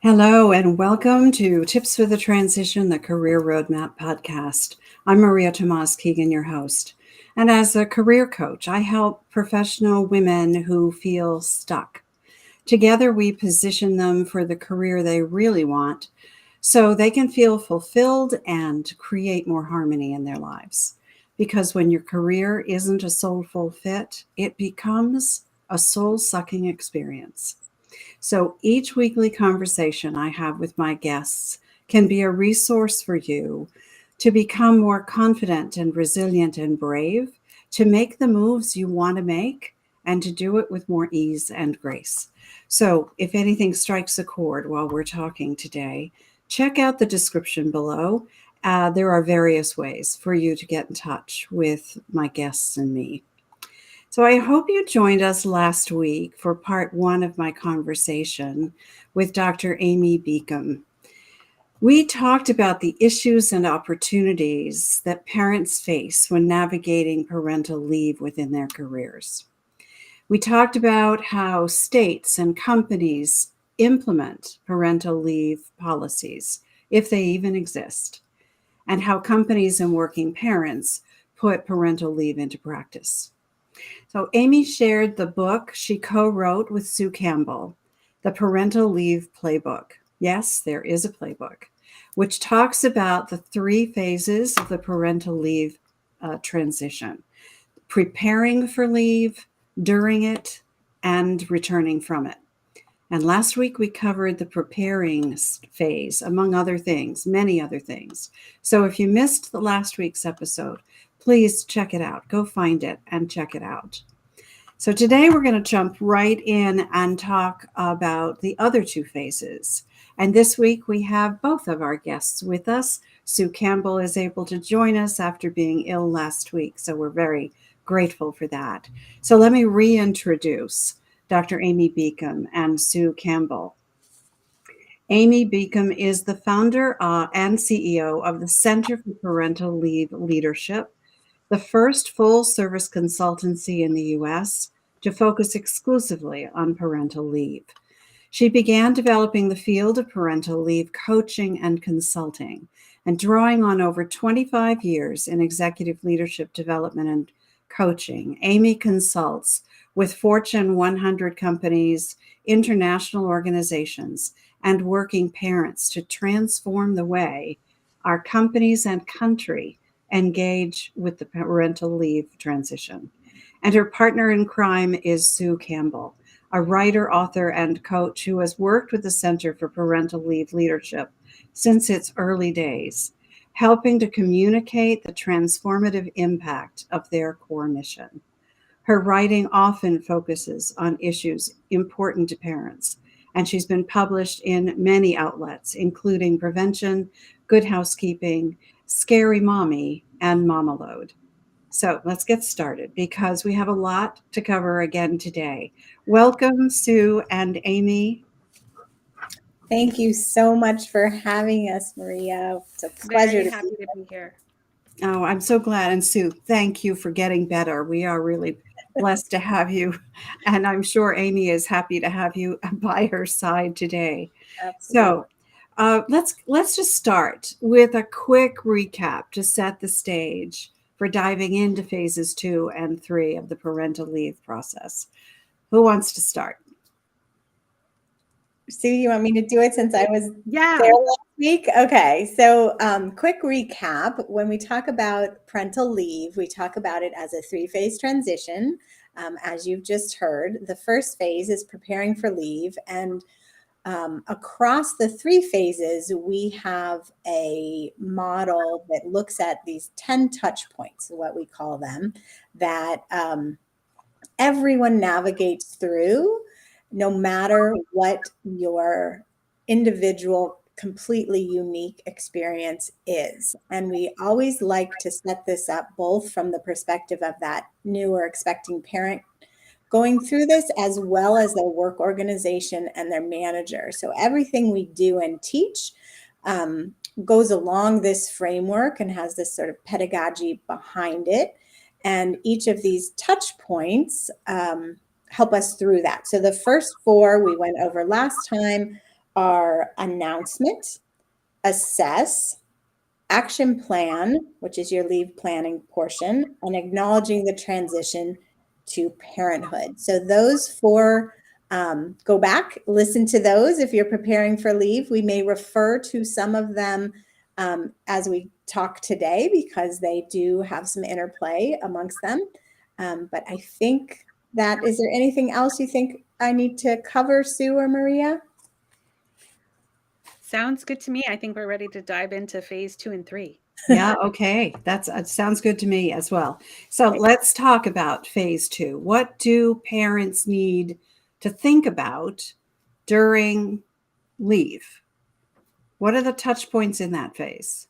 Hello, and welcome to Tips for the Transition, the Career Roadmap podcast. I'm Maria Tomás-Keegan, your host. And as a career coach, I help professional women who feel stuck. Together, we position them for the career they really want so they can feel fulfilled and create more harmony in their lives. Because when your career isn't a soulful fit, it becomes a soul-sucking experience. So each weekly conversation I have with my guests can be a resource for you to become more confident and resilient and brave, to make the moves you want to make, and to do it with more ease and grace. So if anything strikes a chord while we're talking today, check out the description below. There are various ways for you to get in touch with my guests and me. So I hope you joined us last week for part one of my conversation with Dr. Amy Beacom. We talked about the issues and opportunities that parents face when navigating parental leave within their careers. We talked about how states and companies implement parental leave policies, if they even exist, and how companies and working parents put parental leave into practice. So Amy shared the book she co-wrote with Sue Campbell, the Parental Leave Playbook. Yes, there is a playbook, which talks about the three phases of the parental leave transition: preparing for leave, during it, and returning from it. And last week we covered the preparing phase, among other things, many other things. So if you missed the last week's episode, please check it out. Go find it and check it out. So today we're going to jump right in and talk about the other two phases. And this week we have both of our guests with us. Sue Campbell is able to join us after being ill last week, so we're very grateful for that. So let me reintroduce Dr. Amy Beacom and Sue Campbell. Amy Beacom is the founder and CEO of the Center for Parental Leave Leadership, the first full-service consultancy in the U.S. to focus exclusively on parental leave. She began developing the field of parental leave coaching and consulting, and drawing on over 25 years in executive leadership development and coaching, Amy consults with Fortune 100 companies, international organizations, and working parents to transform the way our companies and country engage with the parental leave transition. And her partner in crime is Sue Campbell, a writer, author, and coach who has worked with the Center for Parental Leave Leadership since its early days, helping to communicate the transformative impact of their core mission. Her writing often focuses on issues important to parents, and she's been published in many outlets, including Prevention, Good Housekeeping, Scary Mommy, and Mama Load. So let's get started because we have a lot to cover again today. Welcome, Sue and Amy. Thank you so much for having us, Maria. It's a pleasure Very happy to be here. Oh, I'm so glad. And Sue, thank you for getting better. We are really blessed to have you. And I'm sure Amy is happy to have you by her side today. Absolutely. So let's just start with a quick recap to set the stage for diving into phases 2 and 3 of the parental leave process. Who wants to start? Sue, you want me to do it since I was Yeah. there last week? Okay, so quick recap. When we talk about parental leave, we talk about it as a 3-phase transition. As you've just heard, the first phase is preparing for leave, and across the 3 phases, we have a model that looks at these 10 touch points, what we call them, that everyone navigates through, no matter what your individual, completely unique experience is. And we always like to set this up both from the perspective of that new or expecting parent going through this, as well as their work organization and their manager. So everything we do and teach goes along this framework and has this sort of pedagogy behind it. And each of these touch points help us through that. So the first 4 we went over last time are announcement, assess, action plan, which is your leave planning portion, and acknowledging the transition to parenthood. So those four, go back, listen to those if you're preparing for leave. We may refer to some of them as we talk today because they do have some interplay amongst them. But I think is there anything else you think I need to cover, Sue or Maria? Sounds good to me. I think we're ready to dive into phase 2 and 3. Yeah, okay. That sounds good to me as well. So let's talk about phase 2. What do parents need to think about during leave? What are the touch points in that phase?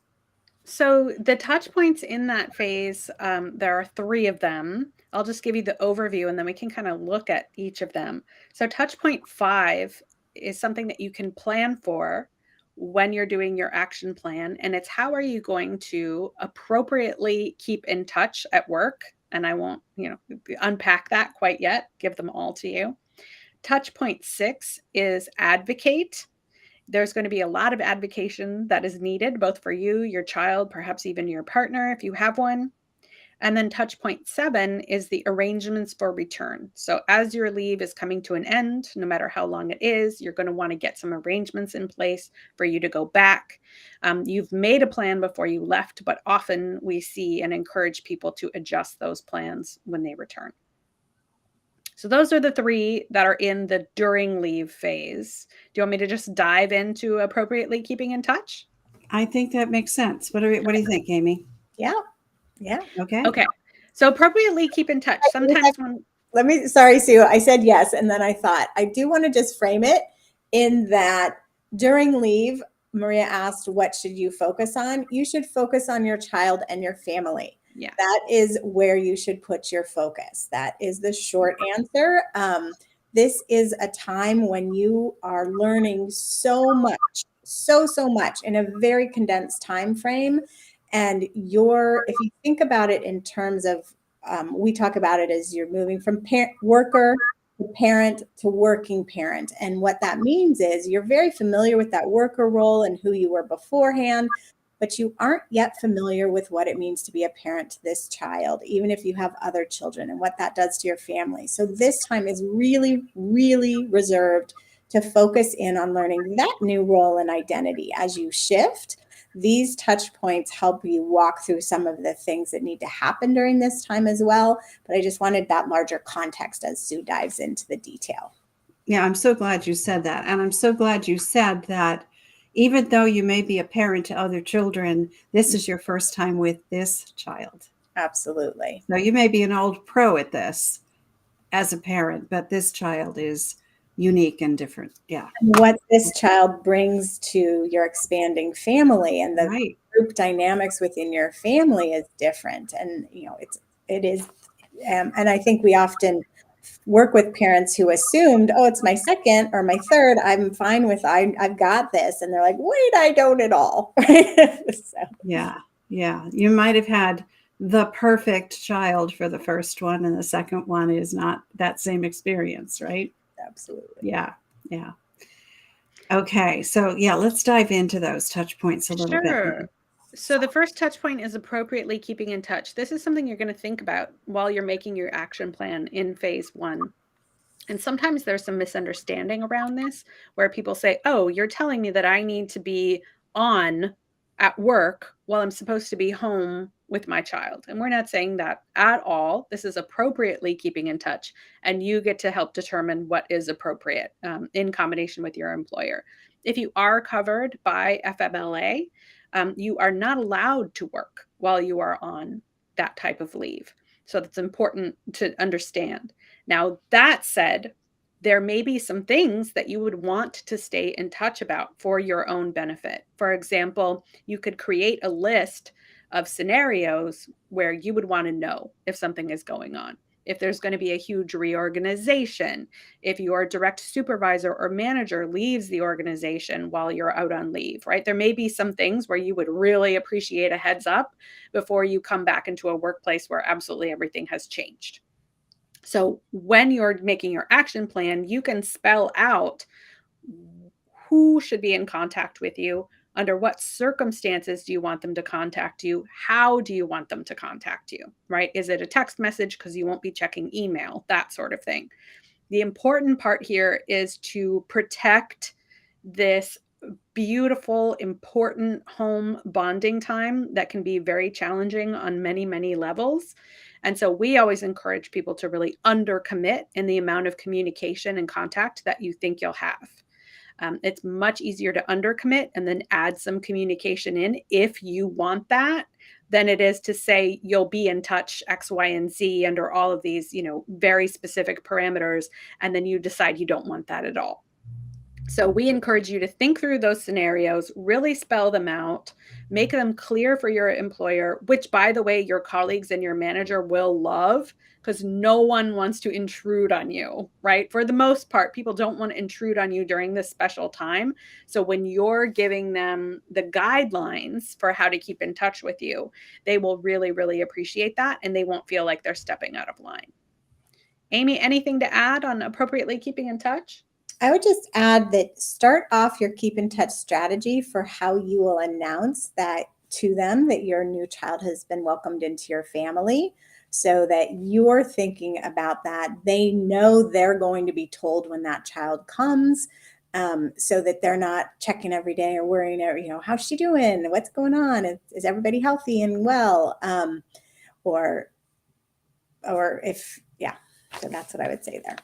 So the touch points in that phase, there are 3 of them. I'll just give you the overview and then we can kind of look at each of them. So touch point 5 is something that you can plan for when you're doing your action plan. And it's how are you going to appropriately keep in touch at work? And I won't, unpack that quite yet, give them all to you. Touch point 6 is advocate. There's going to be a lot of advocation that is needed, both for you, your child, perhaps even your partner, if you have one. And then touch point 7 is the arrangements for return. So as your leave is coming to an end, no matter how long it is, you're going to want to get some arrangements in place for you to go back. You've made a plan before you left, but often we see and encourage people to adjust those plans when they return. So those are the 3 that are in the during leave phase. Do you want me to just dive into appropriately keeping in touch? I think that makes sense. What do you think, Amy? Yeah. Okay. So appropriately keep in touch. Sometimes sorry, Sue, I said yes. And then I thought, I do want to just frame it in that during leave, Maria asked, what should you focus on? You should focus on your child and your family. Yeah. That is where you should put your focus. That is the short answer. This is a time when you are learning so much in a very condensed time frame. And if you think about it in terms of, we talk about it as you're moving from worker to parent to working parent. And what that means is you're very familiar with that worker role and who you were beforehand, but you aren't yet familiar with what it means to be a parent to this child, even if you have other children and what that does to your family. So this time is really, really reserved to focus in on learning that new role and identity as you shift. These touch points help you walk through some of the things that need to happen during this time as well. But I just wanted that larger context as Sue dives into the detail. Yeah, I'm so glad you said that. And I'm so glad you said that even though you may be a parent to other children, this is your first time with this child. Absolutely. So you may be an old pro at this as a parent, but this child is unique and different. Yeah. What this child brings to your expanding family and the group dynamics within your family is different. And, it is. And I think we often work with parents who assumed, oh, it's my second or my third. I'm fine with, I've got this. And they're like, wait, I don't at all. So. Yeah. You might have had the perfect child for the first one, and the second one is not that same experience, right? Absolutely. Yeah. Okay. So let's dive into those touch points a little bit. So the first touch point is appropriately keeping in touch. This is something you're going to think about while you're making your action plan in phase 1. And sometimes there's some misunderstanding around this where people say, oh, you're telling me that I need to be on at work while I'm supposed to be home with my child. And we're not saying that at all. This is appropriately keeping in touch. And you get to help determine what is appropriate in combination with your employer. If you are covered by FMLA, you are not allowed to work while you are on that type of leave. So that's important to understand. Now, that said, there may be some things that you would want to stay in touch about for your own benefit. For example, you could create a list of scenarios where you would want to know if something is going on. If there's going to be a huge reorganization, if your direct supervisor or manager leaves the organization while you're out on leave, right? There may be some things where you would really appreciate a heads up before you come back into a workplace where absolutely everything has changed. So when you're making your action plan, you can spell out who should be in contact with you, under what circumstances do you want them to contact you, how do you want them to contact you, right? Is it a text message because you won't be checking email, that sort of thing. The important part here is to protect this beautiful, important home bonding time that can be very challenging on many, many levels. And so we always encourage people to really undercommit in the amount of communication and contact that you think you'll have. It's much easier to undercommit and then add some communication in if you want that, than it is to say you'll be in touch X, Y, and Z under all of these, very specific parameters, and then you decide you don't want that at all. So we encourage you to think through those scenarios, really spell them out, make them clear for your employer, which, by the way, your colleagues and your manager will love, because no one wants to intrude on you, right? For the most part, people don't want to intrude on you during this special time. So when you're giving them the guidelines for how to keep in touch with you, they will really, really appreciate that, and they won't feel like they're stepping out of line. Amy, anything to add on appropriately keeping in touch? I would just add that start off your keep in touch strategy for how you will announce that to them that your new child has been welcomed into your family, so that you're thinking about that. They know they're going to be told when that child comes, so that they're not checking every day or worrying, how's she doing? What's going on? Is everybody healthy and well? Or if, yeah, so that's what I would say there.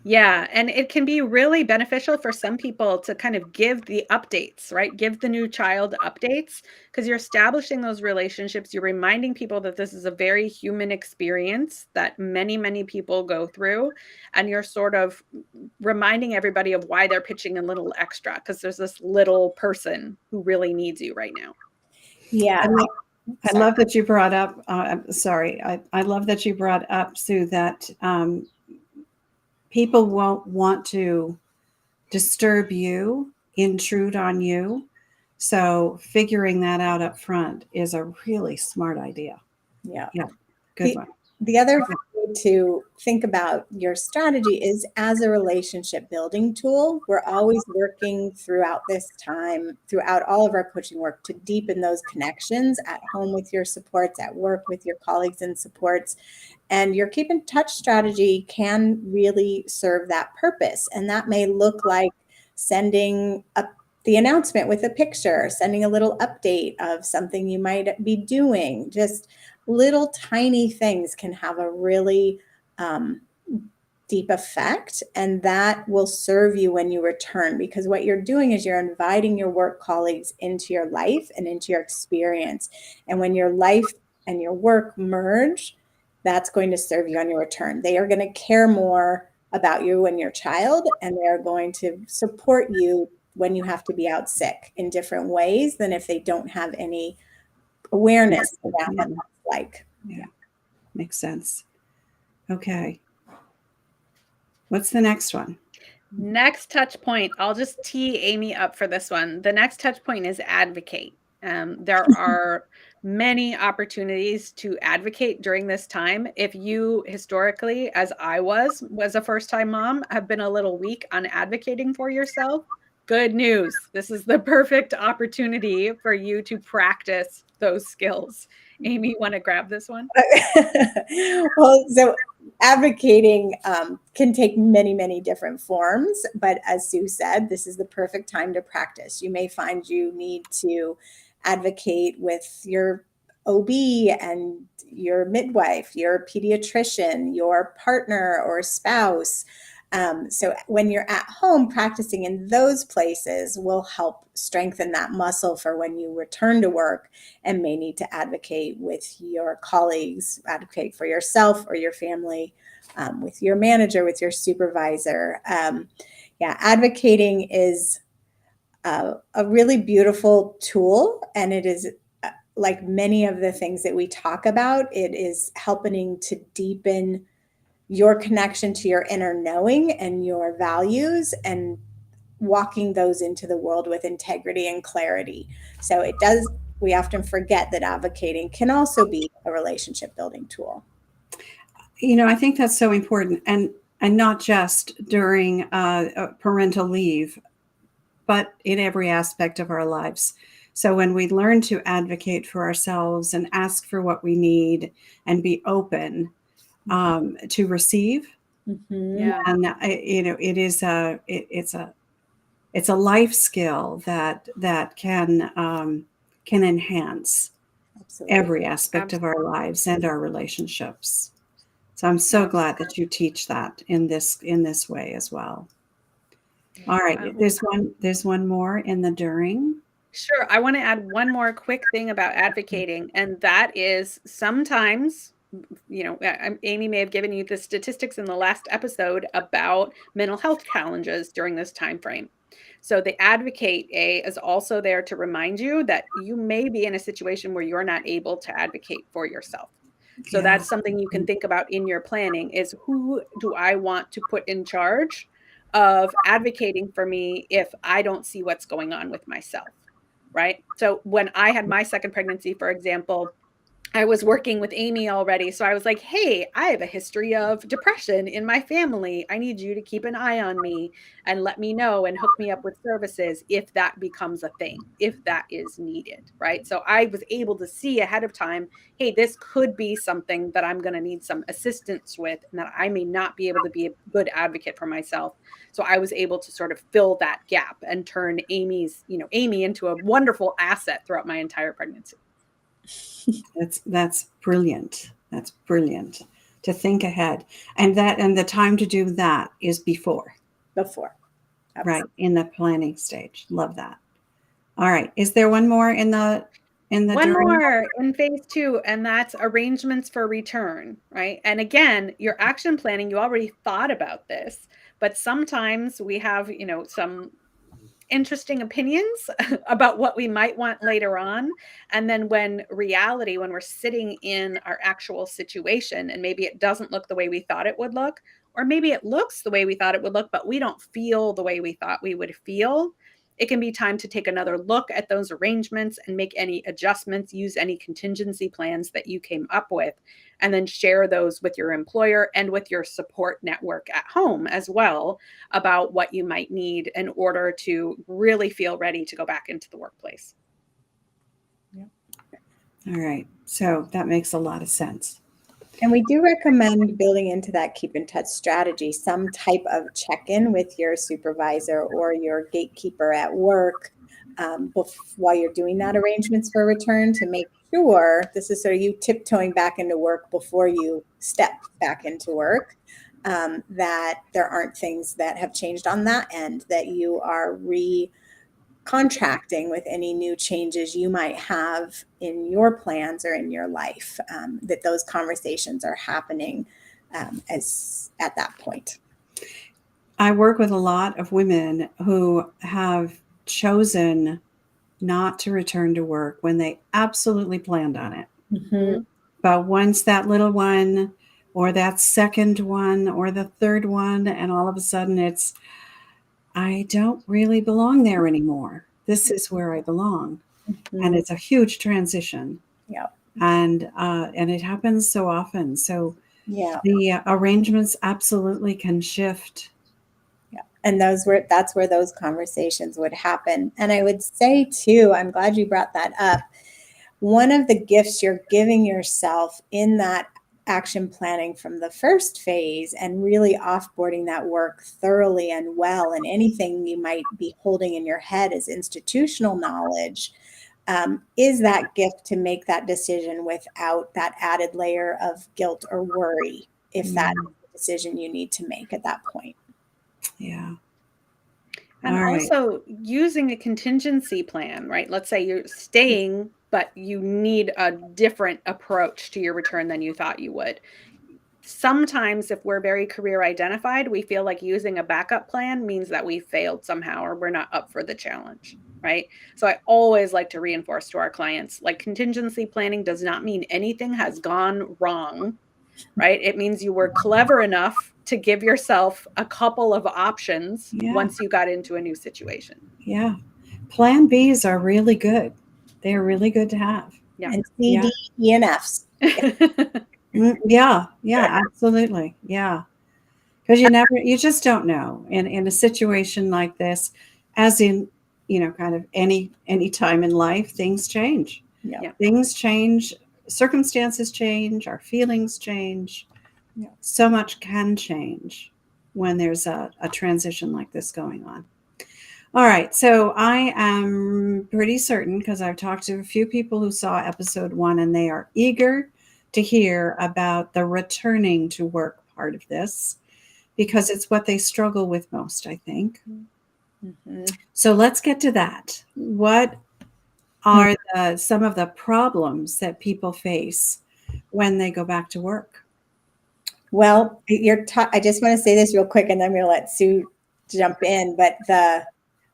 Yeah. And it can be really beneficial for some people to kind of give the updates, right? Give the new child updates, because you're establishing those relationships. You're reminding people that this is a very human experience that many, many people go through. And you're sort of reminding everybody of why they're pitching a little extra, because there's this little person who really needs you right now. Yeah. I love that you brought up, I love that you brought up, Sue, that people won't want to disturb you, intrude on you. So figuring that out up front is a really smart idea. Yeah. Good one. The other way to think about your strategy is as a relationship building tool. We're always working throughout this time, throughout all of our coaching work, to deepen those connections at home with your supports, at work with your colleagues and supports. And your keep in touch strategy can really serve that purpose. And that may look like sending the announcement with a picture, sending a little update of something you might be doing. Just little tiny things can have a really deep effect, and that will serve you when you return, because what you're doing is you're inviting your work colleagues into your life and into your experience. And when your life and your work merge, that's going to serve you on your return. They are going to care more about you and your child, and they are going to support you when you have to be out sick in different ways than if they don't have any awareness about what that's like. Yeah, makes sense. Okay. What's the next one? Next touch point. I'll just tee Amy up for this one. The next touch point is advocate. There are many opportunities to advocate during this time. If you historically, as I was a first-time mom, have been a little weak on advocating for yourself, good news. This is the perfect opportunity for you to practice those skills. Amy, want to grab this one? Well, so advocating can take many, many different forms. But as Sue said, this is the perfect time to practice. You may find you need to advocate with your OB and your midwife, your pediatrician, your partner or spouse. So when you're at home, practicing in those places will help strengthen that muscle for when you return to work and may need to advocate with your colleagues, advocate for yourself or your family, with your manager, with your supervisor. Advocating is a really beautiful tool, and it is like many of the things that we talk about, it is helping to deepen your connection to your inner knowing and your values, and walking those into the world with integrity and clarity. So we often forget that advocating can also be a relationship building tool. I think that's so important, and not just during parental leave. but in every aspect of our lives. So when we learn to advocate for ourselves and ask for what we need and be open to receive, Yeah. and it's a life skill that can enhance Absolutely. every aspect of our lives and our relationships. So I'm so glad that you teach that in this way as well. All right, there's one more in the during. Sure. I want to add one more quick thing about advocating, and that is sometimes, Amy may have given you the statistics in the last episode about mental health challenges during this time frame. So the advocate is also there to remind you that you may be in a situation where you're not able to advocate for yourself. So that's something you can think about in your planning is, who do I want to put in charge of advocating for me if I don't see what's going on with myself? Right. So when I had my second pregnancy, for example, I was working with Amy already. So I was like, hey, I have a history of depression in my family. I need you to keep an eye on me and let me know and hook me up with services if that becomes a thing, if that is needed. Right. So I was able to see ahead of time, hey, this could be something that I'm going to need some assistance with, and that I may not be able to be a good advocate for myself. So I was able to sort of fill that gap and turn Amy into a wonderful asset throughout my entire pregnancy. That's brilliant. That's brilliant to think ahead, and the time to do that is before. Absolutely. Right, in the planning stage. Love that. All right, is there one more in the one more in phase 2, and that's arrangements for return, right? And again, your action planning, you already thought about this, but sometimes we have some interesting opinions about what we might want later on. And then when we're sitting in our actual situation, and maybe it doesn't look the way we thought it would look, or maybe it looks the way we thought it would look, but we don't feel the way we thought we would feel, it can be time to take another look at those arrangements and make any adjustments, use any contingency plans that you came up with, and then share those with your employer and with your support network at home as well about what you might need in order to really feel ready to go back into the workplace. All right. So that makes a lot of sense. And we do recommend building into that keep in touch strategy some type of check-in with your supervisor or your gatekeeper at work while you're doing that arrangements for return, to make sure this is sort of you tiptoeing back into work before you step back into work, that there aren't things that have changed on that end, that you are contracting with any new changes you might have in your plans or in your life, that those conversations are happening as at that point. I work with a lot of women who have chosen not to return to work when they absolutely planned on it. Mm-hmm. But once that little one or that second one or the third one, and all of a sudden it's, I don't really belong there anymore. This is where I belong. Mm-hmm. And it's a huge transition. Yeah. And it happens so often. So the arrangements absolutely can shift. Yeah. And that's where those conversations would happen. And I would say too, I'm glad you brought that up. One of the gifts you're giving yourself in that action planning from the first phase, and really offboarding that work thoroughly and well, and anything you might be holding in your head as institutional knowledge, is that gift to make that decision without that added layer of guilt or worry, if that is the decision you need to make at that point. Yeah. And also using a contingency plan, right? Let's say you're staying, but you need a different approach to your return than you thought you would. Sometimes if we're very career identified, we feel like using a backup plan means that we failed somehow, or we're not up for the challenge, right? So I always like to reinforce to our clients, like, contingency planning does not mean anything has gone wrong, right? It means you were clever enough to give yourself a couple of options once you got into a new situation. Yeah. Plan Bs are really good. They're really good to have. Yeah. And C, D, E, and Fs. Yeah, absolutely. Yeah. Because you just don't know. In a situation like this, as in kind of any time in life, things change. Yeah. Things change, circumstances change, our feelings change. Yeah. So much can change when there's a transition like this going on. All right, so I am pretty certain, because I've talked to a few people who saw episode 1, and they are eager to hear about the returning to work part of this, because it's what they struggle with most, I think. Mm-hmm. So let's get to that. What are some of the problems that people face when they go back to work? Well, I just want to say this real quick, and then I'm going to let Sue jump in. But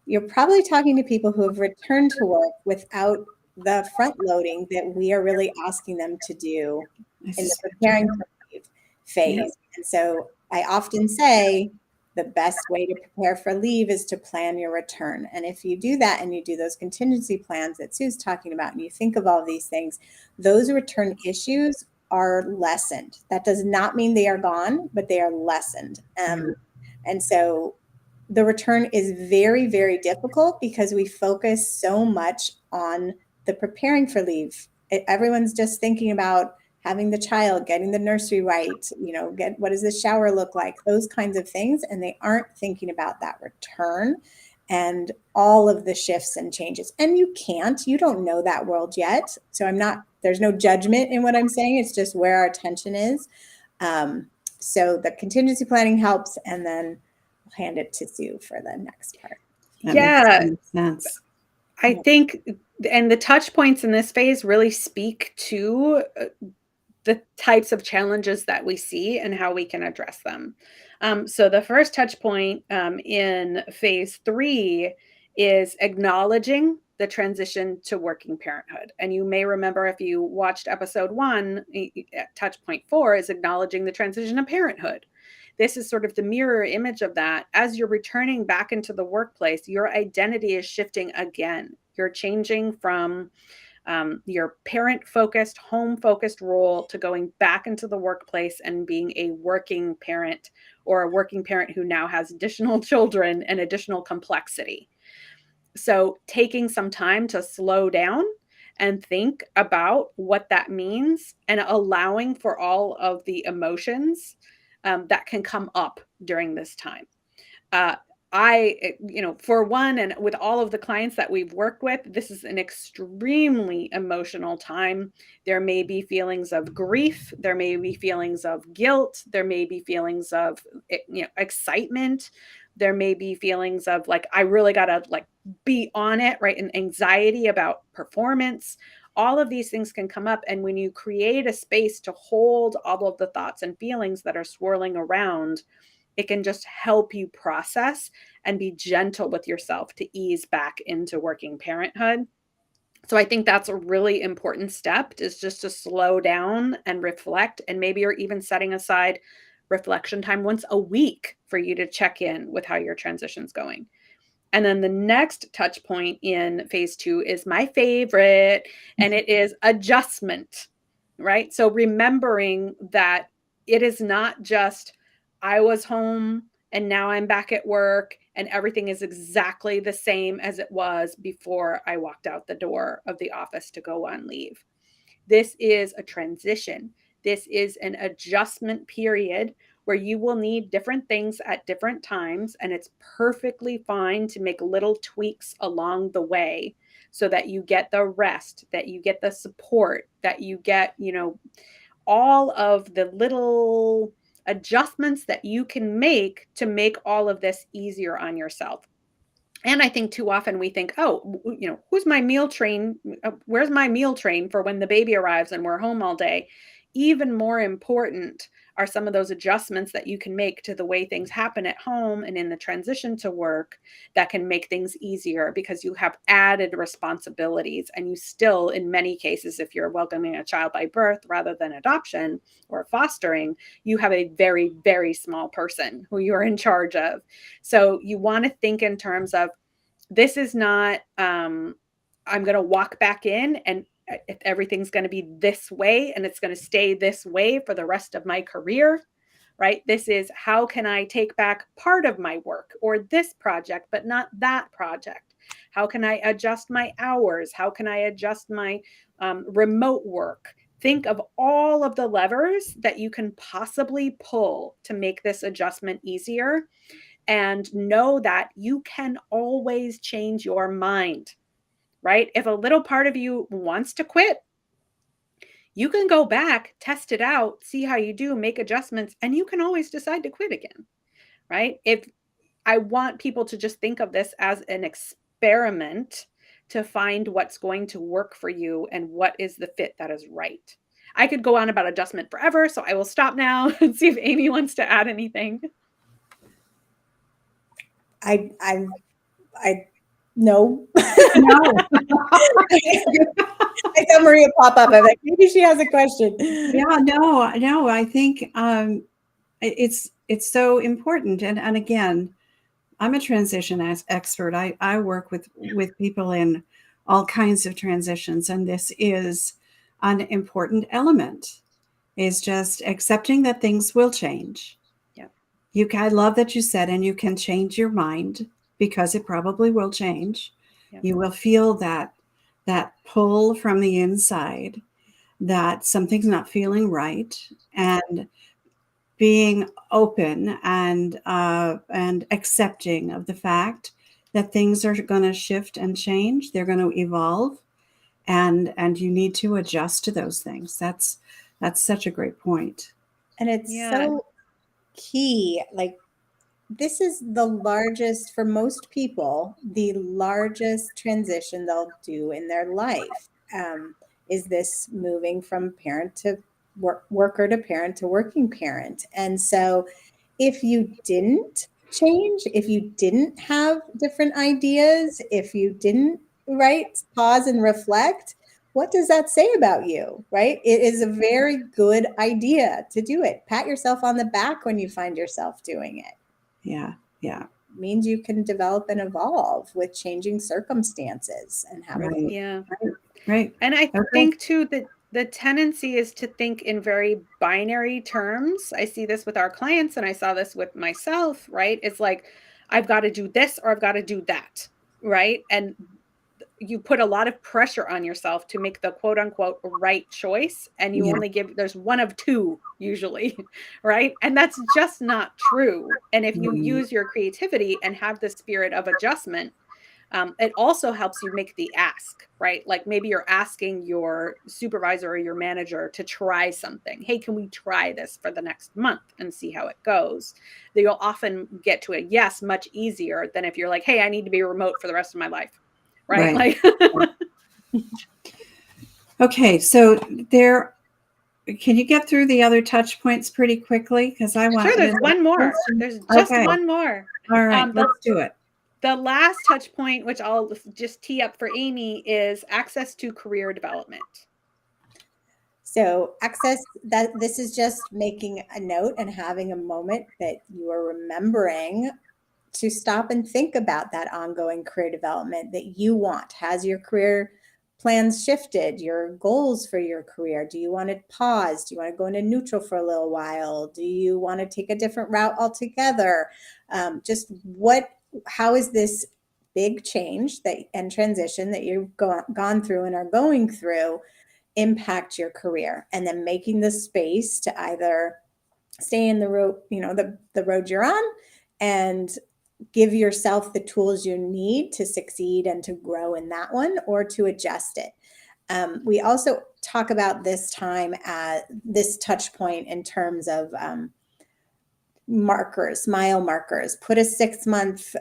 you're probably talking to people who have returned to work without the front loading that we are really asking them to do in the preparing for leave phase. Yep. And so I often say the best way to prepare for leave is to plan your return. And if you do that and you do those contingency plans that Sue's talking about, and you think of all these things, those return issues are lessened. That does not mean they are gone, but they are lessened. And so the return is very, very difficult because we focus so much on the preparing for leave. Everyone's just thinking about having the child, getting the nursery right, what does the shower look like, those kinds of things. And they aren't thinking about that return and all of the shifts and changes. And you don't know that world yet. So there's no judgment in what I'm saying. It's just where our attention is. So the contingency planning helps. And then I'll hand it to Sue for the next part. That makes sense. I think, and the touch points in this phase really speak to the types of challenges that we see and how we can address them. So the first touch point in phase 3 is acknowledging the transition to working parenthood. And you may remember, if you watched episode 1, touch point 4 is acknowledging the transition to parenthood. This is sort of the mirror image of that. As you're returning back into the workplace, your identity is shifting again. You're changing from your parent-focused, home-focused role to going back into the workplace and being a working parent, or a working parent who now has additional children and additional complexity. So taking some time to slow down and think about what that means, and allowing for all of the emotions that can come up during this time. For one, and with all of the clients that we've worked with, this is an extremely emotional time. There may be feelings of grief. There may be feelings of guilt. There may be feelings of excitement. There may be feelings of I really got to be on it, right? And anxiety about performance. All of these things can come up. And when you create a space to hold all of the thoughts and feelings that are swirling around, it can just help you process and be gentle with yourself to ease back into working parenthood. So I think that's a really important step, is just to slow down and reflect. And maybe you're even setting aside reflection time once a week for you to check in with how your transition's going. And then the next touch point in phase 2 is my favorite, and it is adjustment, right? So remembering that it is not just, I was home and now I'm back at work and everything is exactly the same as it was before I walked out the door of the office to go on leave. This is a transition. This is an adjustment period where you will need different things at different times, and it's perfectly fine to make little tweaks along the way so that you get the rest, that you get the support, that you get, all of the little adjustments that you can make to make all of this easier on yourself. And I think too often we think, who's my meal train? Where's my meal train for when the baby arrives and we're home all day? Even more important are some of those adjustments that you can make to the way things happen at home and in the transition to work that can make things easier, because you have added responsibilities. And you still, in many cases, if you're welcoming a child by birth rather than adoption or fostering, you have a very, very small person who you're in charge of. So you want to think in terms of, this is not, I'm going to walk back in and if everything's going to be this way and it's going to stay this way for the rest of my career, right? This is, how can I take back part of my work or this project, but not that project? How can I adjust my hours? How can I adjust my remote work? Think of all of the levers that you can possibly pull to make this adjustment easier, and know that you can always change your mind, right? If a little part of you wants to quit, you can go back, test it out, see how you do, make adjustments, and you can always decide to quit again, right? If I want people to just think of this as an experiment to find what's going to work for you and what is the fit that is right. I could go on about adjustment forever, so I will stop now and see if Amy wants to add anything. I no. No. I saw Maria pop up. I'm like, maybe she has a question. Yeah, no. I think it's so important. And again, I'm a transition expert. I work with people in all kinds of transitions, and this is an important element. Is just accepting that things will change. Yeah. I love that you said, and you can change your mind because it probably will change. Yeah. You will feel that pull from the inside that something's not feeling right, and being open and accepting of the fact that things are going to shift and change. They're going to evolve, and you need to adjust to those things. That's such a great point. And it's so key. Like, this is the largest, for most people, the largest transition they'll do in their life. Is this moving from parent to worker to parent to working parent. And so if you didn't change, if you didn't have different ideas, if you didn't, right, pause and reflect, what does that say about you, right? It is a very good idea to do it. Pat yourself on the back when you find yourself doing it. Yeah. It means you can develop and evolve with changing circumstances and have Right. Yeah. Right. And I think too that the tendency is to think in very binary terms. I see this with our clients, and I saw this with myself, right? It's like, I've got to do this or I've got to do that, right? And you put a lot of pressure on yourself to make the quote unquote right choice. And you only there's one of two usually, right? And that's just not true. And if you use your creativity and have the spirit of adjustment, it also helps you make the ask, right? Like maybe you're asking your supervisor or your manager to try something. Hey, can we try this for the next month and see how it goes? That you'll often get to a yes much easier than if you're like, hey, I need to be remote for the rest of my life. Right. Like, okay. So can you get through the other touch points pretty quickly? Because I want. Sure, there's one more. There's just one more. All right, let's do it. The last touch point, which I'll just tee up for Amy, is access to career development. So this is just making a note and having a moment that you are remembering to stop and think about that ongoing career development that you want. Has your career plans shifted? Your goals for your career? Do you want to pause? Do you want to go into neutral for a little while? Do you want to take a different route altogether? How is this big change and transition that you've gone through and are going through impact your career? And then making the space to either stay in the road, the road you're on, and give yourself the tools you need to succeed and to grow in that one, or to adjust it. We also talk about this time at this touch point in terms of mile markers. Put a 6-month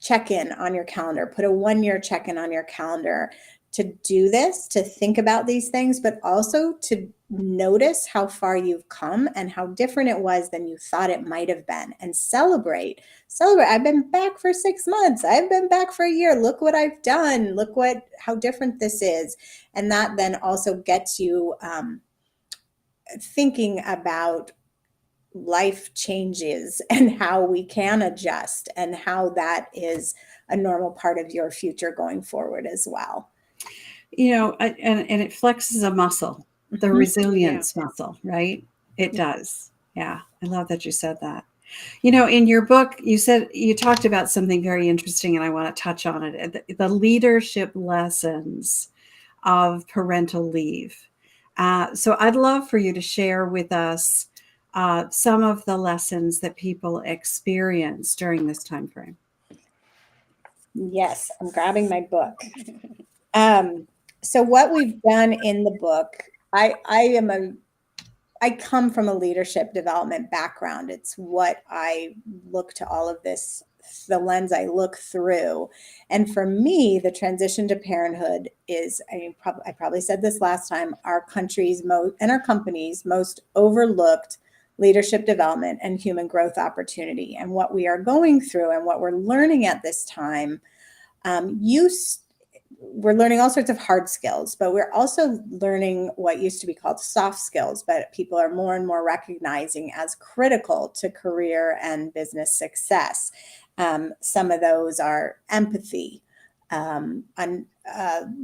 check-in on your calendar. Put a 1-year check-in on your calendar to do this, to think about these things, but also to notice how far you've come and how different it was than you thought it might have been, and celebrate. I've been back for 6 months. I've been back for a year. Look what I've done. Look how different this is. And that then also gets you thinking about life changes and how we can adjust, and how that is a normal part of your future going forward as well. And it flexes a muscle, the resilience muscle, right? It does. Yeah. I love that you said that. In your book, you talked about something very interesting, and I want to touch on it. The leadership lessons of parental leave. So I'd love for you to share with us some of the lessons that people experience during this time frame. Yes, I'm grabbing my book. So what we've done in the book, I come from a leadership development background. It's what I look to all of this, the lens I look through. And for me, the transition to parenthood is, I probably said this last time, our country's and our company's most overlooked leadership development and human growth opportunity. And what we are going through and what we're learning at this time, we're learning all sorts of hard skills, but we're also learning what used to be called soft skills, but people are more and more recognizing as critical to career and business success. Some of those are empathy,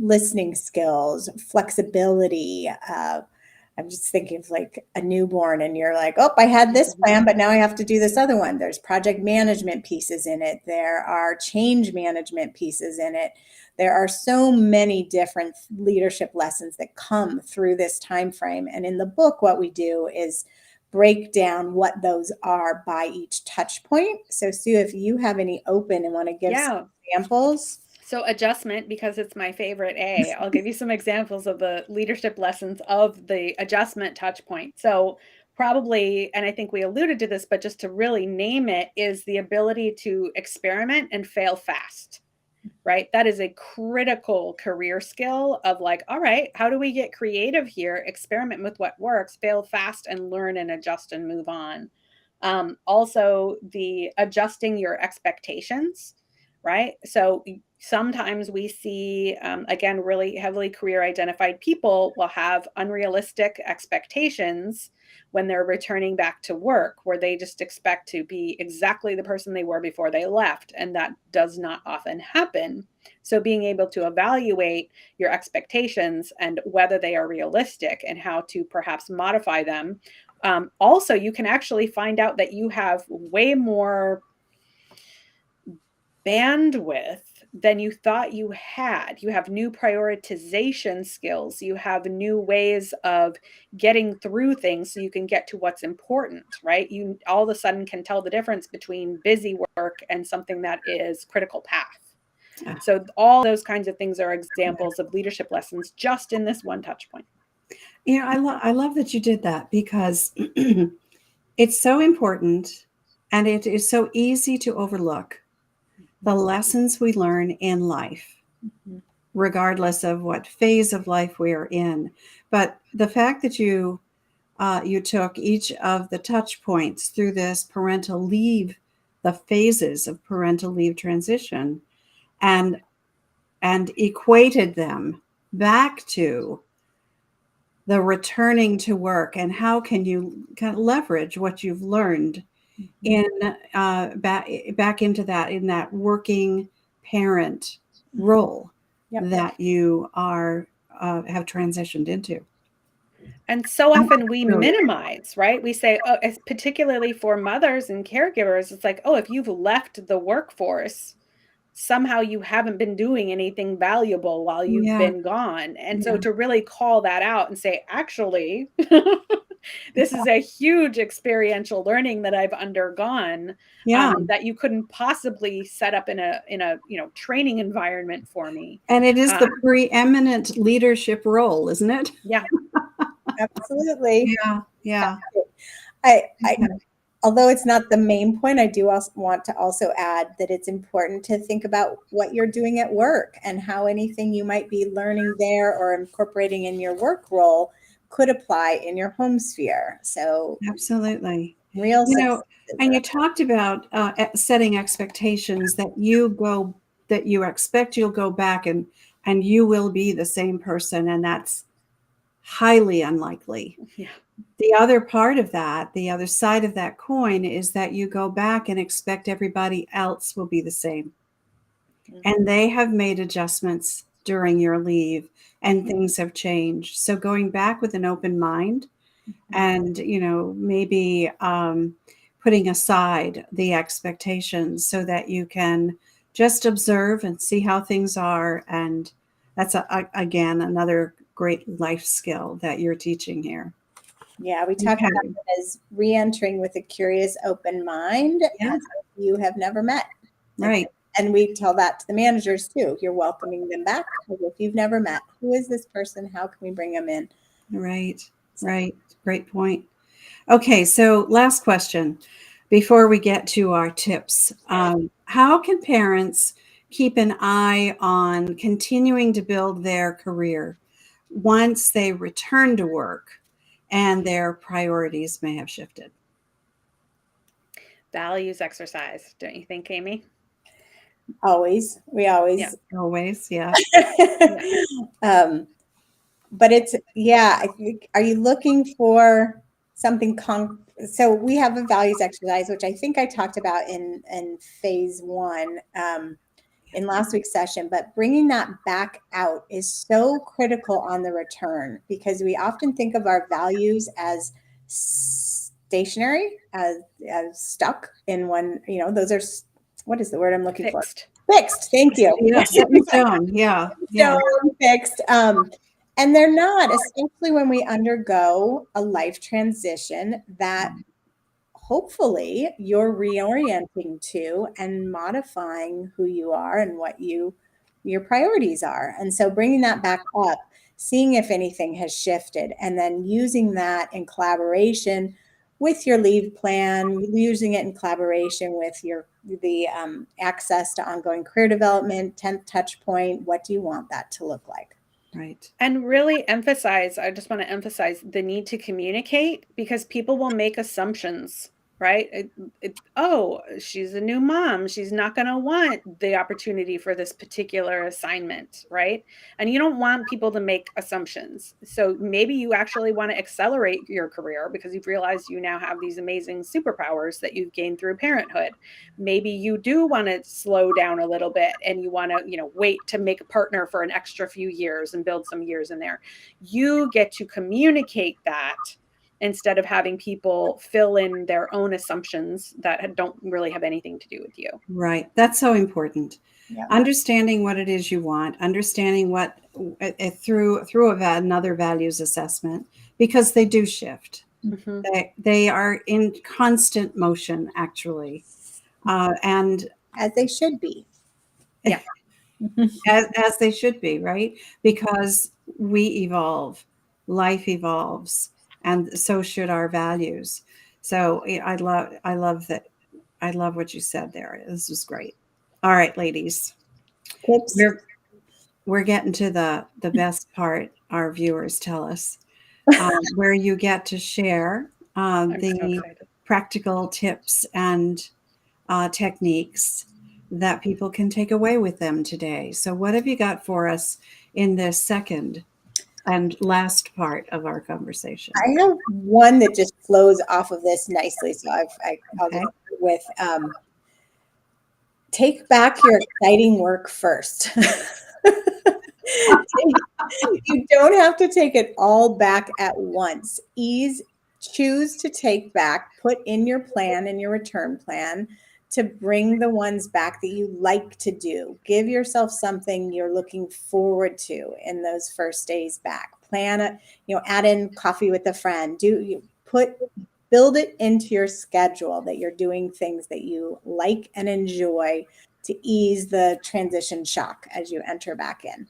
listening skills, flexibility. I'm just thinking of like a newborn and you're like, oh, I had this plan, but now I have to do this other one. There's project management pieces in it. There are change management pieces in it. There are so many different leadership lessons that come through this time frame. And in the book, what we do is break down what those are by each touch point. So Sue, if you have any open and want to give some examples. So adjustment, because it's my favorite A, I'll give you some examples of the leadership lessons of the adjustment touch point. So probably, and I think we alluded to this, but just to really name it, is the ability to experiment and fail fast, right? That is a critical career skill of like, all right, how do we get creative here? Experiment with what works, fail fast, and learn and adjust and move on. Also, the adjusting your expectations, right? So sometimes we see, again, really heavily career identified people will have unrealistic expectations when they're returning back to work, where they just expect to be exactly the person they were before they left. And that does not often happen. So being able to evaluate your expectations and whether they are realistic and how to perhaps modify them. Also, you can actually find out that you have way more bandwidth than you thought you had. You have new prioritization skills. You have new ways of getting through things so you can get to what's important, right? You all of a sudden can tell the difference between busy work and something that is critical path. So all those kinds of things are examples of leadership lessons just in this one touch point. I love that you did that, because it's so important and it is so easy to overlook the lessons we learn in life, regardless of what phase of life we are in. But the fact that you took each of the touch points through this parental leave, the phases of parental leave transition, and equated them back to the returning to work, and how can you kind of leverage what you've learned in back into that, in that working parent role that you are have transitioned into. And so often we minimize, right? We say, oh, it's particularly for mothers and caregivers, it's like, oh, if you've left the workforce, somehow you haven't been doing anything valuable while you've been gone. And so to really call that out and say, actually, this is a huge experiential learning that I've undergone, that you couldn't possibly set up in a training environment for me. And it is the preeminent leadership role, isn't it? Yeah. Absolutely. Yeah. Although it's not the main point, I do also want to also add that it's important to think about what you're doing at work and how anything you might be learning there or incorporating in your work role could apply in your home sphere. So absolutely. And you talked about setting expectations that you expect you'll go back and you will be the same person, and that's highly unlikely. Yeah. The other part of that, the other side of that coin, is that you go back and expect everybody else will be the same. And they have made adjustments during your leave and things have changed. So going back with an open mind and, maybe putting aside the expectations so that you can just observe and see how things are. And that's, again, another great life skill that you're teaching here. Yeah, we talk about it as re-entering with a curious, open mind as you have never met. Right. And we tell that to the managers too. You're welcoming them back as if you've never met. Who is this person? How can we bring them in? Right. Right. Great point. Okay, so last question before we get to our tips. How can parents keep an eye on continuing to build their career once they return to work and their priorities may have shifted? Values exercise, don't you think, Amy? Always. We always. Yeah. Always, yeah. But it's, I think, are you looking for something so we have a values exercise, which I think I talked about in phase one in last week's session, but bringing that back out is so critical on the return, because we often think of our values as stationary, as stuck in one, those are, what is the word I'm looking for? Fixed. Thank you. Yeah, set in stone. Yeah. So fixed. And they're not, especially when we undergo a life transition that hopefully you're reorienting to and modifying who you are and what your priorities are. And so bringing that back up, seeing if anything has shifted, and then using that in collaboration with your leave plan, using it in collaboration with the access to ongoing career development, 10th touch point. What do you want that to look like? Right. And really emphasize, I just want to emphasize the need to communicate, because people will make assumptions, right? Oh, she's a new mom. She's not going to want the opportunity for this particular assignment, right? And you don't want people to make assumptions. So maybe you actually want to accelerate your career because you've realized you now have these amazing superpowers that you've gained through parenthood. Maybe you do want to slow down a little bit and you want to, wait to make a partner for an extra few years and build some years in there. You get to communicate that instead of having people fill in their own assumptions that don't really have anything to do with you. Right. That's so important. Yeah. Understanding what it is you want, understanding what through another values assessment, because they do shift. Mm-hmm. They are in constant motion, actually. And as they should be. Yeah. as they should be, right? Because we evolve, life evolves, and so should our values. So I love that. I love what you said there. This was great. All right, ladies. Tips. We're getting to the best part, our viewers tell us, where you get to share the practical tips and techniques that people can take away with them today. So what have you got for us in this second and last part of our conversation? I have one that just flows off of this nicely. So I'll just start with take back your exciting work first. You don't have to take it all back at once. Choose to take back, put in your plan, in your return plan, to bring the ones back that you like to do. Give yourself something you're looking forward to in those first days back. Plan add in coffee with a friend. Build it into your schedule that you're doing things that you like and enjoy to ease the transition shock as you enter back in.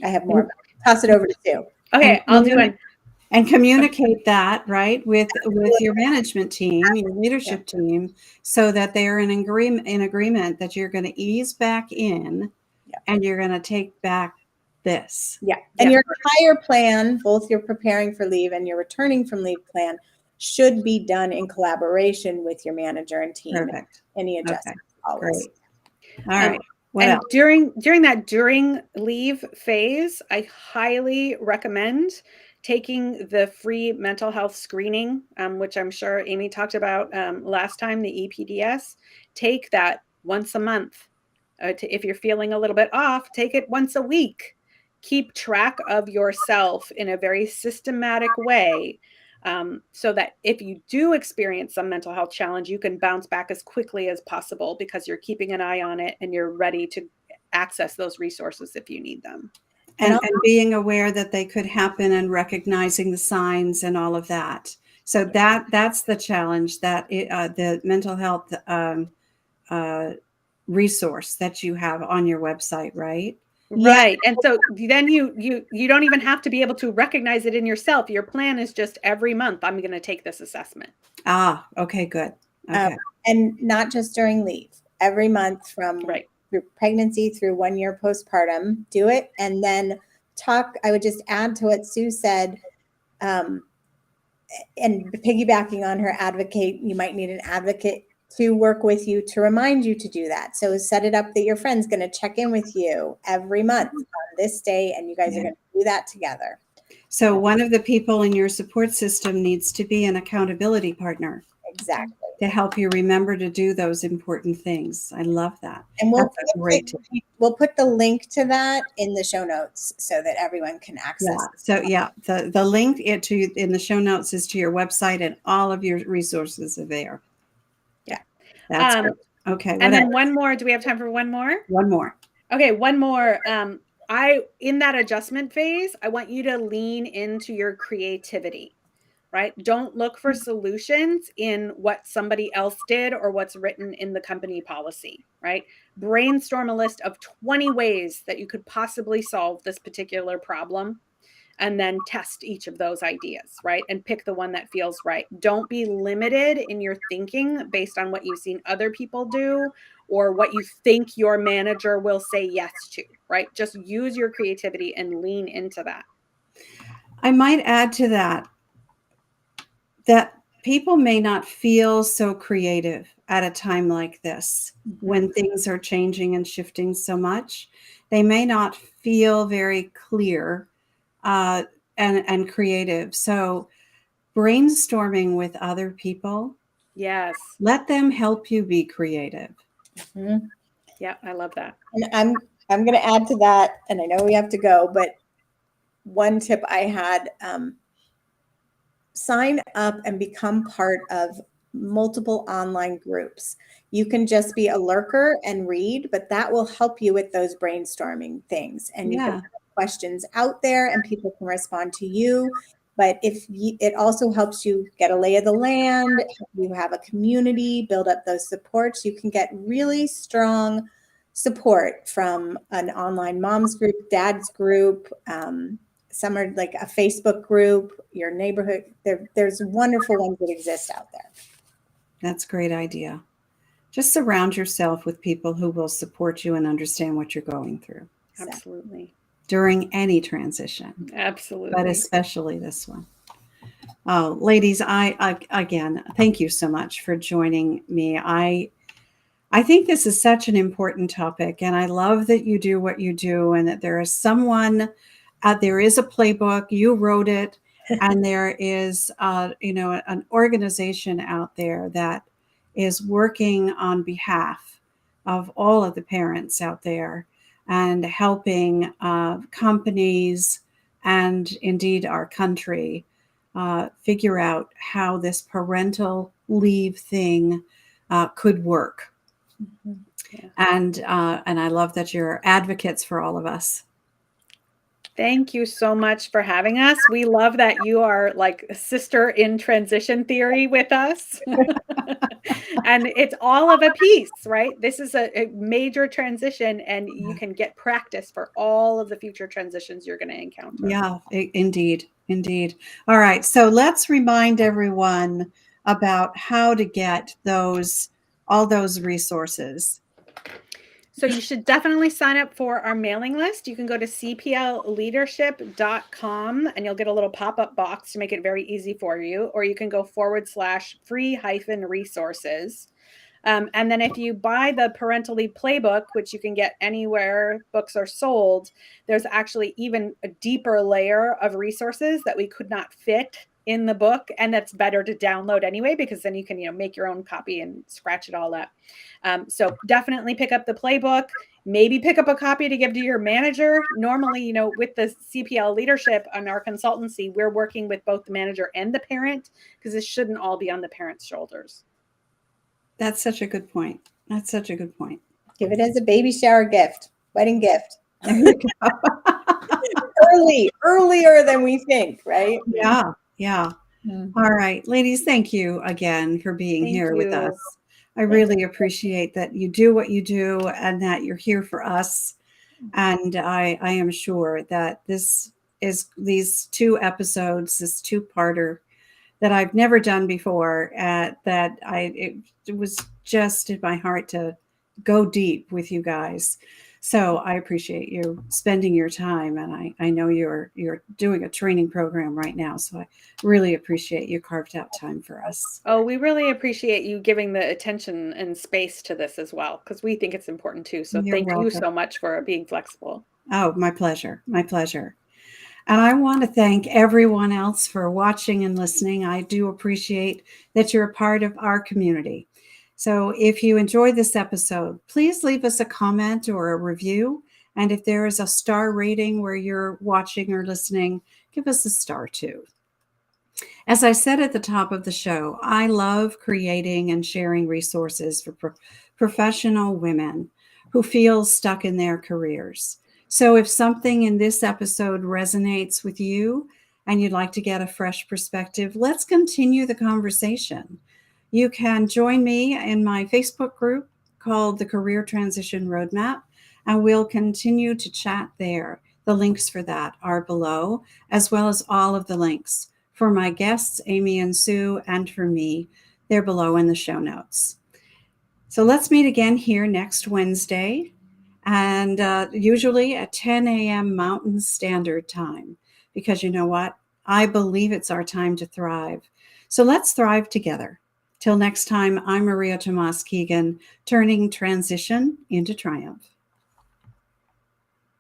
I have more. Toss it over to Sue. Okay, I'll do one. And communicate that, right, with your management team, your leadership team, so that they're in agreement that you're going to ease back in and you're going to take back this. Yeah. And your entire plan, both your preparing for leave and your returning from leave plan, should be done in collaboration with your manager and team. Perfect. Any adjustments always. Great. All right. What else? During leave phase, I highly recommend taking the free mental health screening, which I'm sure Amy talked about last time, the EPDS. Take that once a month. If you're feeling a little bit off, take it once a week. Keep track of yourself in a very systematic way. so that if you do experience some mental health challenge, you can bounce back as quickly as possible because you're keeping an eye on it and you're ready to access those resources if you need them. And being aware that they could happen and recognizing the signs and all of that. So that's the challenge, that the mental health resource that you have on your website, right? Right. And so then you don't even have to be able to recognize it in yourself. Your plan is just every month, I'm going to take this assessment. Ah, okay, good. Okay. And not just during leave, every month from through pregnancy through 1 year postpartum, do it. And then I would just add to what Sue said, and piggybacking on her advocate, you might need an advocate to work with you to remind you to do that. So set it up that your friend's going to check in with you every month on this day, and you guys are going to do that together. So one of the people in your support system needs to be an accountability partner. Exactly. To help you remember to do those important things. I love that. And we'll put the link to that in the show notes so that everyone can access it. So the link in the show notes is to your website, and all of your resources are there. Yeah. That's good. Okay. And then one more. Do we have time for one more? One more. Okay, one more. In that adjustment phase, I want you to lean into your creativity. Right? Don't look for solutions in what somebody else did or what's written in the company policy, right? Brainstorm a list of 20 ways that you could possibly solve this particular problem, and then test each of those ideas, right? And pick the one that feels right. Don't be limited in your thinking based on what you've seen other people do or what you think your manager will say yes to, right? Just use your creativity and lean into that. I might add to that people may not feel so creative at a time like this, when things are changing and shifting so much. They may not feel very clear and creative. So brainstorming with other people. Yes. Let them help you be creative. Mm-hmm. Yeah, I love that. And I'm going to add to that, and I know we have to go, but one tip I had, sign up and become part of multiple online groups. You can just be a lurker and read, but that will help you with those brainstorming things. And you can have questions out there and people can respond to you. But it also helps you get a lay of the land, you have a community, build up those supports. You can get really strong support from an online moms group, dads group, some are like a Facebook group, your neighborhood. There's wonderful ones that exist out there. That's a great idea. Just surround yourself with people who will support you and understand what you're going through. Absolutely. During any transition. Absolutely. But especially this one. Oh, ladies, I again, thank you so much for joining me. I think this is such an important topic, and I love that you do what you do, and that there is someone there is a playbook, you wrote it, and there is, an organization out there that is working on behalf of all of the parents out there and helping companies and indeed our country figure out how this parental leave thing could work. Mm-hmm. Yeah. And I love that you're advocates for all of us. Thank you so much for having us. We love that you are like a sister in transition theory with us. And it's all of a piece, right? This is a major transition, and you can get practice for all of the future transitions you're going to encounter. Yeah, indeed. Indeed. All right. So let's remind everyone about how to get all those resources. So you should definitely sign up for our mailing list. You can go to cplleadership.com and you'll get a little pop-up box to make it very easy for you. Or you can go /free-resources. And then if you buy the Parental Leave Playbook, which you can get anywhere books are sold, there's actually even a deeper layer of resources that we could not fit in the book, and that's better to download anyway, because then you can make your own copy and scratch it all up. So definitely pick up the playbook. maybe pick up a copy to give to your manager. Normally, with the CPL leadership on our consultancy, we're working with both the manager and the parent, because this shouldn't all be on the parent's shoulders. That's such a good point. That's such a good point. Give it as a baby shower gift, wedding gift. There you go. Earlier than we think, right? Yeah. Mm-hmm. All right, ladies, thank you again for being here with us. I really appreciate that you do what you do and that you're here for us. And I am sure that these 2 episodes, this 2-parter that I've never done before, it was just in my heart to go deep with you guys. So I appreciate you spending your time, and I know you're doing a training program right now, so I really appreciate you carved out time for us. Oh, we really appreciate you giving the attention and space to this as well, because we think it's important too. So thank you so much for being flexible. Oh, my pleasure. My pleasure. And I want to thank everyone else for watching and listening. I do appreciate that you're a part of our community. So if you enjoyed this episode, please leave us a comment or a review. And if there is a star rating where you're watching or listening, give us a star too. As I said at the top of the show, I love creating and sharing resources for professional women who feel stuck in their careers. So if something in this episode resonates with you and you'd like to get a fresh perspective, let's continue the conversation. You can join me in my Facebook group called the Career Transition Roadmap, and we'll continue to chat there. The links for that are below, as well as all of the links for my guests, Amy and Sue, and for me. They're below in the show notes. So let's meet again here next Wednesday, and usually at 10 a.m. Mountain Standard Time, because you know what? I believe it's our time to thrive. So let's thrive together. Till next time, I'm Maria Tomás-Keegan, turning transition into triumph.